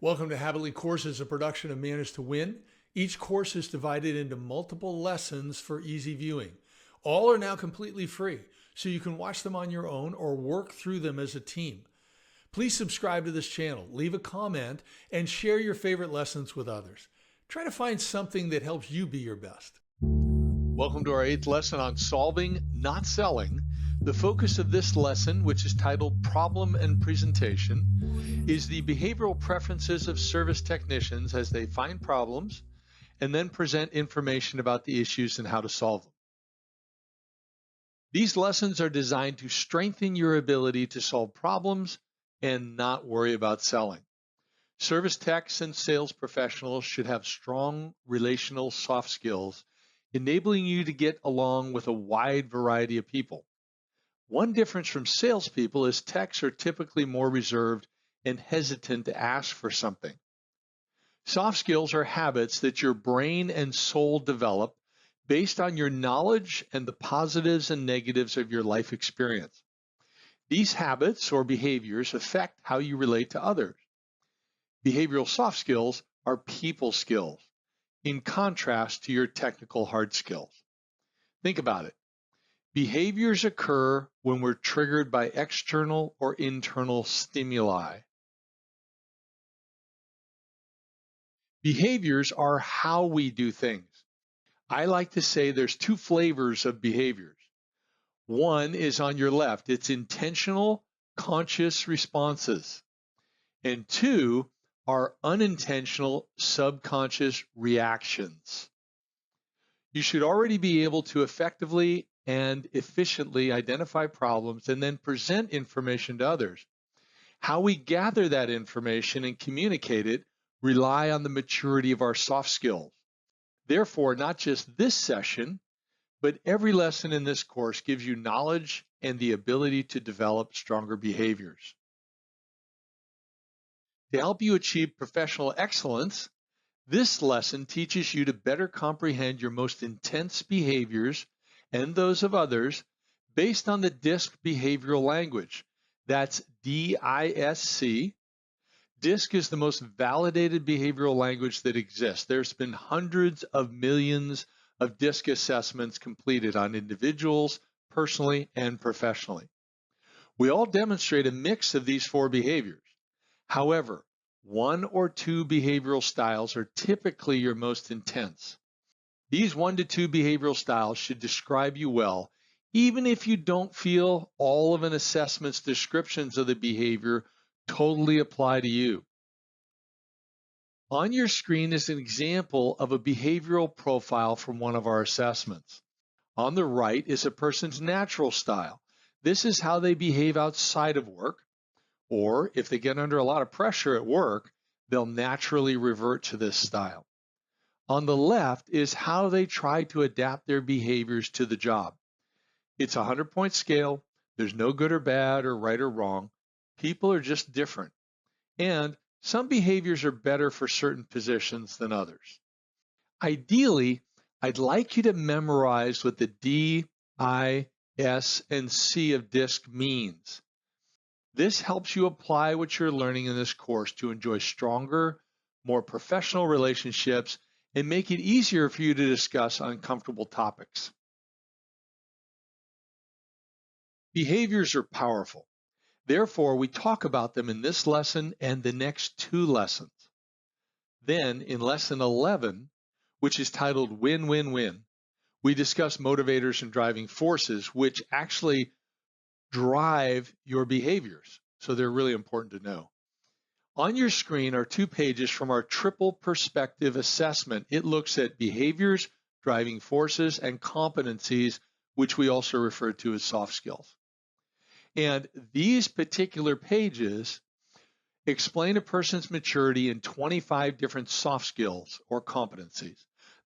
Welcome to Habitly Courses, a production of Manage to Win. Each course is divided into multiple lessons for easy viewing. All are now completely free, so you can watch them on your own or work through them as a team. Please subscribe to this channel, leave a comment, and share your favorite lessons with others. Try to find something that helps you be your best. Welcome to our 8th lesson on solving, not selling. The focus of this lesson, which is titled Problem and Presentation, is the behavioral preferences of service technicians as they find problems and then present information about the issues and how to solve them. These lessons are designed to strengthen your ability to solve problems and not worry about selling. Service techs and sales professionals should have strong relational soft skills, enabling you to get along with a wide variety of people. One difference from salespeople is techs are typically more reserved and hesitant to ask for something. Soft skills are habits that your brain and soul develop based on your knowledge and the positives and negatives of your life experience. These habits or behaviors affect how you relate to others. Behavioral soft skills are people skills, in contrast to your technical hard skills. Think about it. Behaviors occur when we're triggered by external or internal stimuli. Behaviors are how we do things. I like to say there's two flavors of behaviors. One is on your left. It's intentional, conscious responses. And two are unintentional, subconscious reactions. You should already be able to effectively and efficiently identify problems and then present information to others. How we gather that information and communicate it rely on the maturity of our soft skills. Therefore, not just this session, but every lesson in this course gives you knowledge and the ability to develop stronger behaviors. To help you achieve professional excellence, this lesson teaches you to better comprehend your most intense behaviors and those of others based on the DISC behavioral language. That's DISC. DISC is the most validated behavioral language that exists. There's been hundreds of millions of DISC assessments completed on individuals, personally and professionally. We all demonstrate a mix of these four behaviors. However, one or two behavioral styles are typically your most intense. These 1 to 2 behavioral styles should describe you well, even if you don't feel all of an assessment's descriptions of the behavior totally apply to you. On your screen is an example of a behavioral profile from one of our assessments. On the right is a person's natural style. This is how they behave outside of work, or if they get under a lot of pressure at work, they'll naturally revert to this style. On the left is how they try to adapt their behaviors to the job. It's a 100-point scale. There's no good or bad or right or wrong. People are just different. And some behaviors are better for certain positions than others. Ideally, I'd like you to memorize what the D, I, S, and C of DISC means. This helps you apply what you're learning in this course to enjoy stronger, more professional relationships and make it easier for you to discuss uncomfortable topics. Behaviors are powerful. Therefore, we talk about them in this lesson and the next 2 lessons. Then, in lesson 11, which is titled Win-Win-Win, we discuss motivators and driving forces, which actually drive your behaviors. So they're really important to know. On your screen are 2 pages from our triple perspective assessment. It looks at behaviors, driving forces, and competencies, which we also refer to as soft skills. And these particular pages explain a person's maturity in 25 different soft skills or competencies.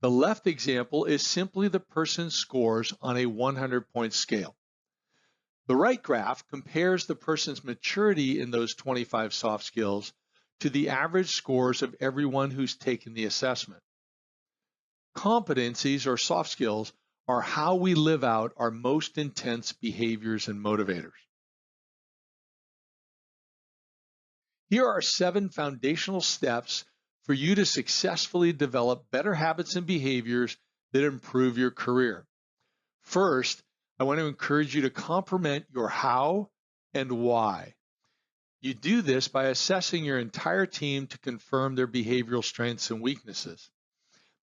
The left example is simply the person's scores on a 100-point scale. The right graph compares the person's maturity in those 25 soft skills to the average scores of everyone who's taken the assessment. Competencies or soft skills are how we live out our most intense behaviors and motivators. Here are 7 foundational steps for you to successfully develop better habits and behaviors that improve your career. First, I want to encourage you to complement your how and why. You do this by assessing your entire team to confirm their behavioral strengths and weaknesses.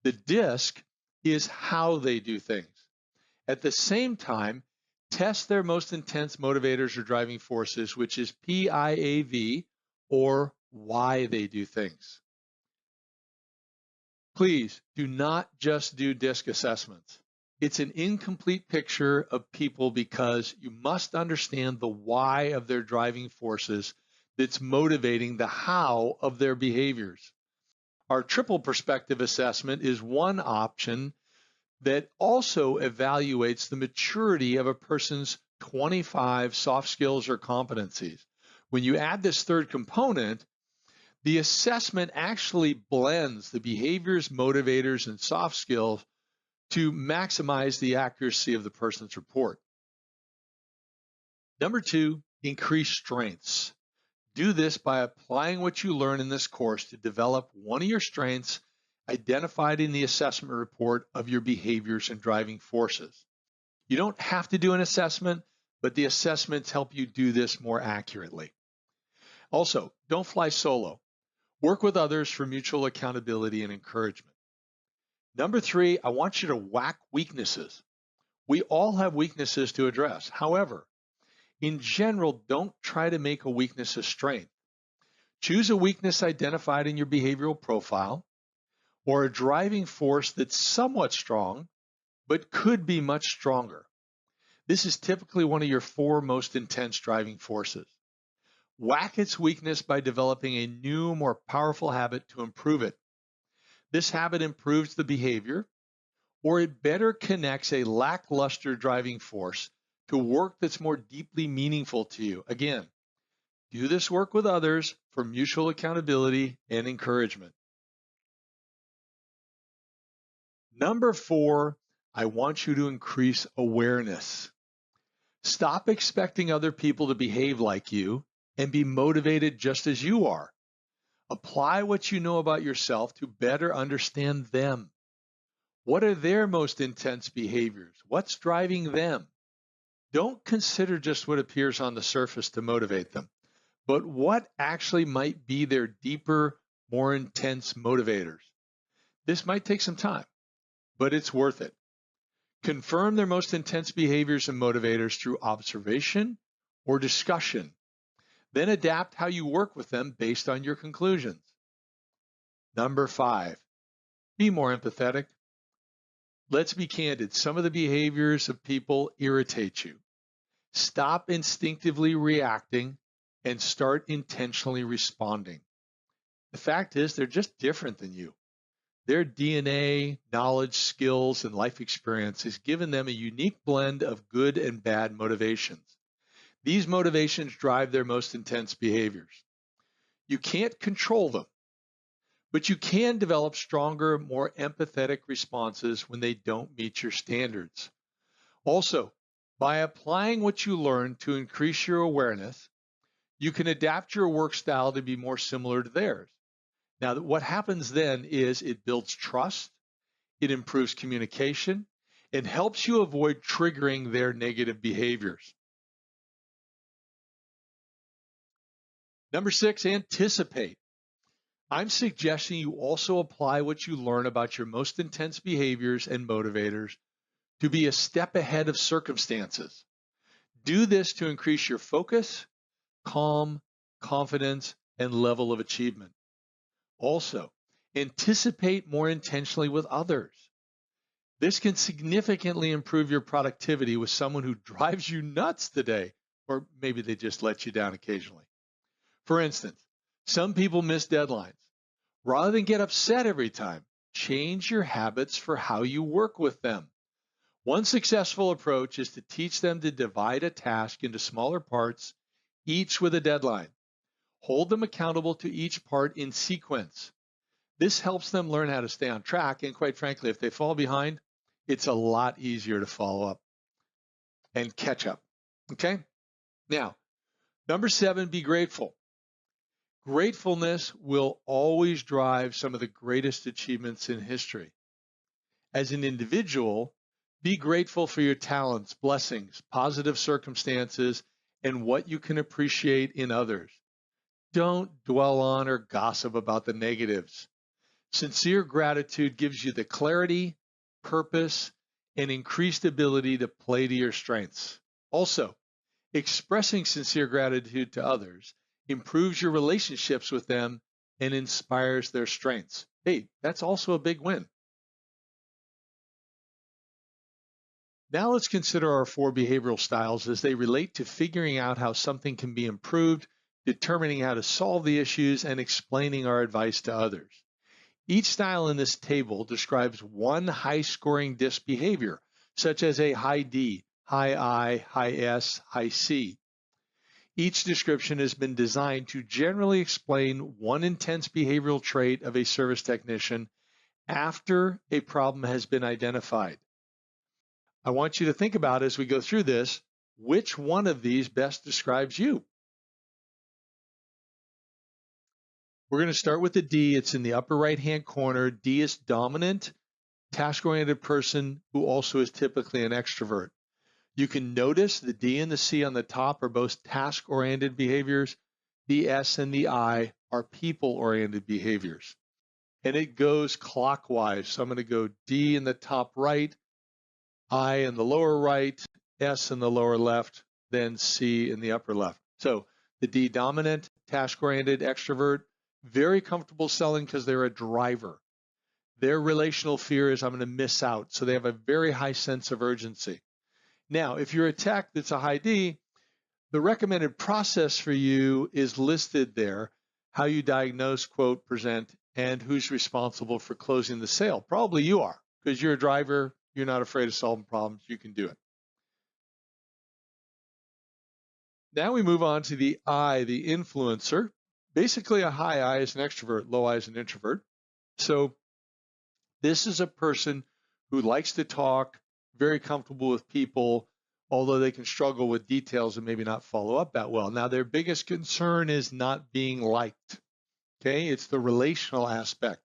The DISC is how they do things. At the same time, test their most intense motivators or driving forces, which is PIAV, or why they do things. Please do not just do DISC assessments. It's an incomplete picture of people because you must understand the why of their driving forces that's motivating the how of their behaviors. Our triple perspective assessment is one option that also evaluates the maturity of a person's 25 soft skills or competencies. When you add this third component, the assessment actually blends the behaviors, motivators, and soft skills to maximize the accuracy of the person's report. Number 2, increase strengths. Do this by applying what you learn in this course to develop one of your strengths identified in the assessment report of your behaviors and driving forces. You don't have to do an assessment, but the assessments help you do this more accurately. Also, don't fly solo. Work with others for mutual accountability and encouragement. Number 3, I want you to whack weaknesses. We all have weaknesses to address. However, in general, don't try to make a weakness a strength. Choose a weakness identified in your behavioral profile or a driving force that's somewhat strong, but could be much stronger. This is typically one of your 4 most intense driving forces. Whack its weakness by developing a new, more powerful habit to improve it. This habit improves the behavior, or it better connects a lackluster driving force to work that's more deeply meaningful to you. Again, do this work with others for mutual accountability and encouragement. Number 4, I want you to increase awareness. Stop expecting other people to behave like you and be motivated just as you are. Apply what you know about yourself to better understand them. What are their most intense behaviors? What's driving them? Don't consider just what appears on the surface to motivate them, but what actually might be their deeper, more intense motivators. This might take some time, but it's worth it. Confirm their most intense behaviors and motivators through observation or discussion. Then adapt how you work with them based on your conclusions. Number 5, be more empathetic. Let's be candid. Some of the behaviors of people irritate you. Stop instinctively reacting and start intentionally responding. The fact is, they're just different than you. Their DNA, knowledge, skills, and life experience has given them a unique blend of good and bad motivations. These motivations drive their most intense behaviors. You can't control them, but you can develop stronger, more empathetic responses when they don't meet your standards. Also, by applying what you learn to increase your awareness, you can adapt your work style to be more similar to theirs. Now, what happens then is it builds trust, it improves communication, and helps you avoid triggering their negative behaviors. Number 6, anticipate. I'm suggesting you also apply what you learn about your most intense behaviors and motivators to be a step ahead of circumstances. Do this to increase your focus, calm, confidence, and level of achievement. Also, anticipate more intentionally with others. This can significantly improve your productivity with someone who drives you nuts today, or maybe they just let you down occasionally. For instance, some people miss deadlines. Rather than get upset every time, change your habits for how you work with them. One successful approach is to teach them to divide a task into smaller parts, each with a deadline. Hold them accountable to each part in sequence. This helps them learn how to stay on track, and quite frankly, if they fall behind, it's a lot easier to follow up and catch up. Okay? Now, number 7, be grateful. Gratefulness will always drive some of the greatest achievements in history. As an individual, be grateful for your talents, blessings, positive circumstances, and what you can appreciate in others. Don't dwell on or gossip about the negatives. Sincere gratitude gives you the clarity, purpose, and increased ability to play to your strengths. Also, expressing sincere gratitude to others improves your relationships with them and inspires their strengths. Hey, that's also a big win. Now let's consider our 4 behavioral styles as they relate to figuring out how something can be improved, determining how to solve the issues, and explaining our advice to others. Each style in this table describes one high-scoring DISC behavior, such as a high D, high I, high S, high C. Each description has been designed to generally explain one intense behavioral trait of a service technician after a problem has been identified. I want you to think about as we go through this, which one of these best describes you? We're going to start with the D. It's in the upper right-hand corner. D is dominant, task-oriented person who also is typically an extrovert. You can notice the D and the C on the top are both task-oriented behaviors. The S and the I are people-oriented behaviors. And it goes clockwise. So I'm going to go D in the top right, I in the lower right, S in the lower left, then C in the upper left. So the D dominant, task-oriented, extrovert, very comfortable selling because they're a driver. Their relational fear is I'm going to miss out. So they have a very high sense of urgency. Now, if you're a tech that's a high D, the recommended process for you is listed there, how you diagnose, quote, present, and who's responsible for closing the sale. Probably you are, because you're a driver, you're not afraid of solving problems, you can do it. Now we move on to the I, the influencer. Basically a high I is an extrovert, low I is an introvert. So this is a person who likes to talk, very comfortable with people, although they can struggle with details and maybe not follow up that well. Now, their biggest concern is not being liked, okay? It's the relational aspect.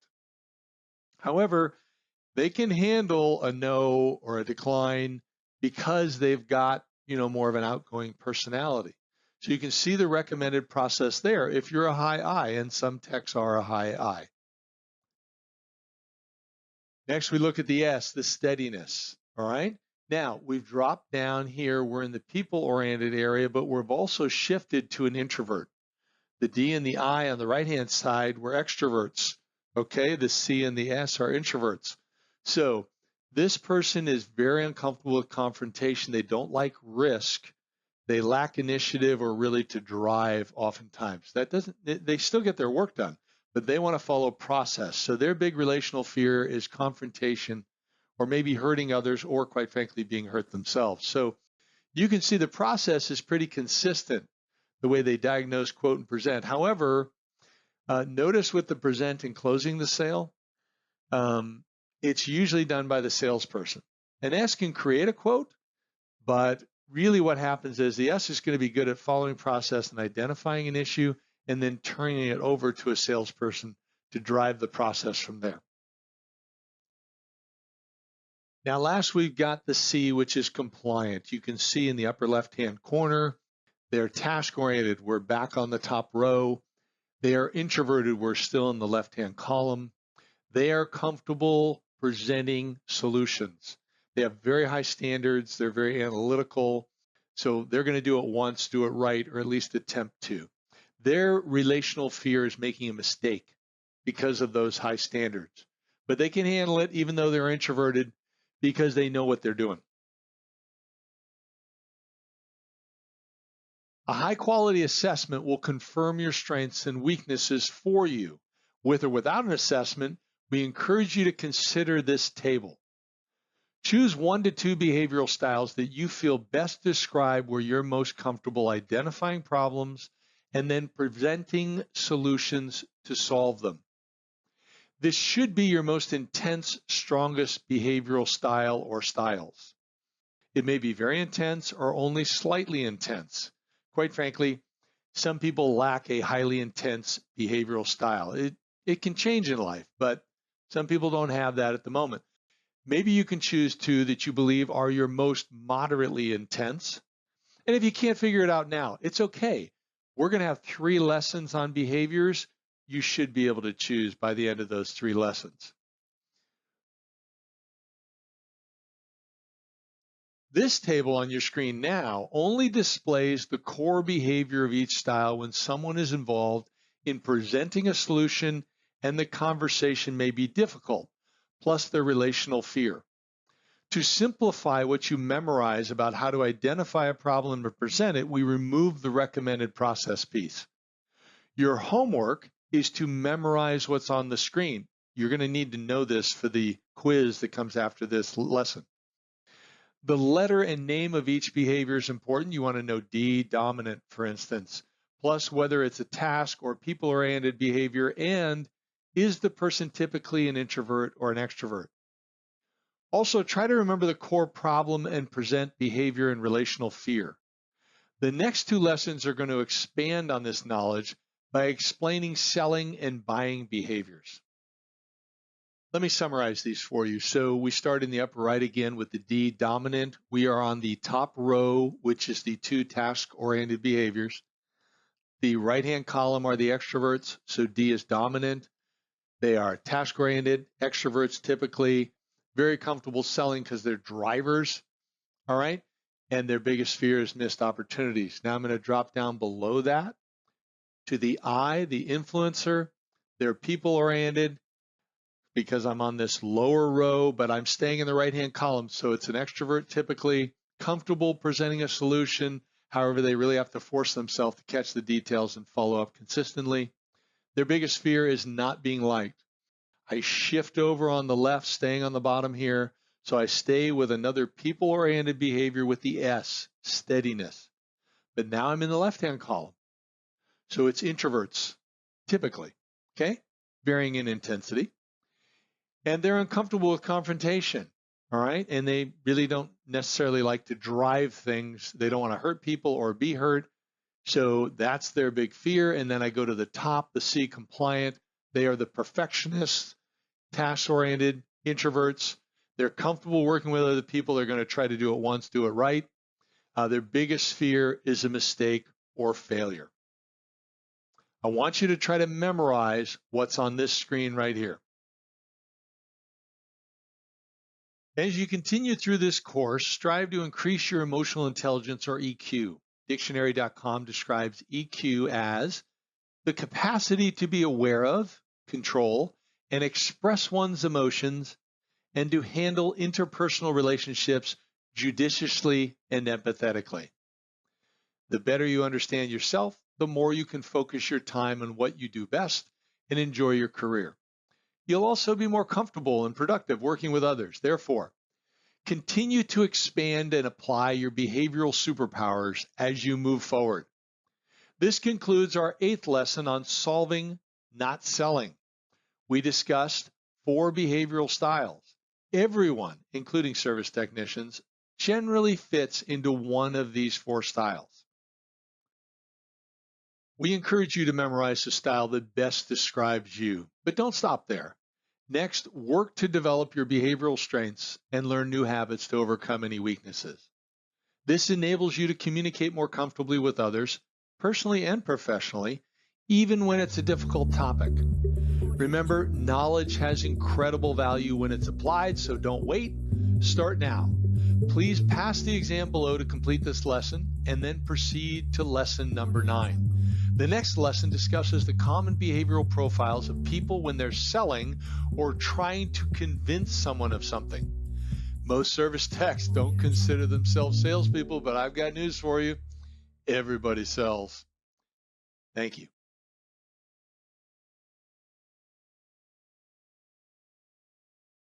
However, they can handle a no or a decline because they've got, more of an outgoing personality. So you can see the recommended process there if you're a high I, and some techs are a high I. Next, we look at the S, the steadiness, all right? Now, we've dropped down here. We're in the people-oriented area, but we've also shifted to an introvert. The D and the I on the right-hand side were extroverts, okay? The C and the S are introverts. So this person is very uncomfortable with confrontation. They don't like risk. They lack initiative or really to drive oftentimes. They still get their work done, but they want to follow process. So their big relational fear is confrontation or maybe hurting others or quite frankly being hurt themselves. So you can see the process is pretty consistent, the way they diagnose, quote, and present. However, notice with the present and closing the sale, it's usually done by the salesperson. An S can create a quote, but really what happens is the S is going to be good at following process and identifying an issue and then turning it over to a salesperson to drive the process from there. Now, last we've got the C, which is compliant. You can see in the upper left-hand corner, they're task-oriented. We're back on the top row. They are introverted. We're still in the left-hand column. They are comfortable presenting solutions. They have very high standards. They're very analytical. So they're going to do it once, do it right, or at least attempt to. Their relational fear is making a mistake because of those high standards. But they can handle it even though they're introverted because they know what they're doing. A high-quality assessment will confirm your strengths and weaknesses for you. With or without an assessment, we encourage you to consider this table. Choose 1 to 2 behavioral styles that you feel best describe where you're most comfortable identifying problems and then presenting solutions to solve them. This should be your most intense, strongest behavioral style or styles. It may be very intense or only slightly intense. Quite frankly, Some people lack a highly intense behavioral style. It can change in life, but some people don't have that at the moment. Maybe you can choose two that you believe are your most moderately intense. And if you can't figure it out now, it's okay. We're going to have 3 lessons on behaviors. You should be able to choose by the end of those 3 lessons. This table on your screen now only displays the core behavior of each style when someone is involved in presenting a solution and the conversation may be difficult, plus their relational fear. To simplify what you memorize about how to identify a problem and present it, we remove the recommended process piece. Your homework is to memorize what's on the screen. You're going to need to know this for the quiz that comes after this lesson. The letter and name of each behavior is important. You want to know D, dominant, for instance, plus whether it's a task or people-oriented behavior, and is the person typically an introvert or an extrovert? Also, try to remember the core problem and present behavior and relational fear. The next 2 lessons are going to expand on this knowledge by explaining selling and buying behaviors. Let me summarize these for you. So we start in the upper right again with the D, dominant. We are on the top row, which is the 2 task-oriented behaviors. The right-hand column are the extroverts, so D is dominant. They are task-oriented. Extroverts typically very comfortable selling because they're drivers, all right? And their biggest fear is missed opportunities. Now I'm going to drop down below that to the I, the influencer. They're people-oriented because I'm on this lower row, but I'm staying in the right-hand column. So it's an extrovert typically, comfortable presenting a solution. However, they really have to force themselves to catch the details and follow up consistently. Their biggest fear is not being liked. I shift over on the left, staying on the bottom here. So I stay with another people-oriented behavior with the S, steadiness. But now I'm in the left-hand column. So it's introverts, typically, okay? Varying in intensity. And they're uncomfortable with confrontation, all right? And they really don't necessarily like to drive things. They don't want to hurt people or be hurt. So that's their big fear. And then I go to the top, the C, compliant. They are the perfectionists, task-oriented, introverts. They're comfortable working with other people. They're going to try to do it once, do it right. Their biggest fear is a mistake or failure. I want you to try to memorize what's on this screen right here. As you continue through this course, strive to increase your emotional intelligence, or EQ. Dictionary.com describes EQ as the capacity to be aware of, control, and express one's emotions, and to handle interpersonal relationships judiciously and empathetically. The better you understand yourself, the more you can focus your time on what you do best and enjoy your career. You'll also be more comfortable and productive working with others. Therefore, continue to expand and apply your behavioral superpowers as you move forward. This concludes our 8th lesson on solving, not selling. We discussed 4 behavioral styles. Everyone, including service technicians, generally fits into one of these 4 styles. We encourage you to memorize the style that best describes you, but don't stop there. Next, work to develop your behavioral strengths and learn new habits to overcome any weaknesses. This enables you to communicate more comfortably with others, personally and professionally, even when it's a difficult topic. Remember, knowledge has incredible value when it's applied, so don't wait. Start now. Please pass the exam below to complete this lesson and then proceed to lesson number 9. The next lesson discusses the common behavioral profiles of people when they're selling or trying to convince someone of something. Most service techs don't consider themselves salespeople, but I've got news for you. Everybody sells. Thank you.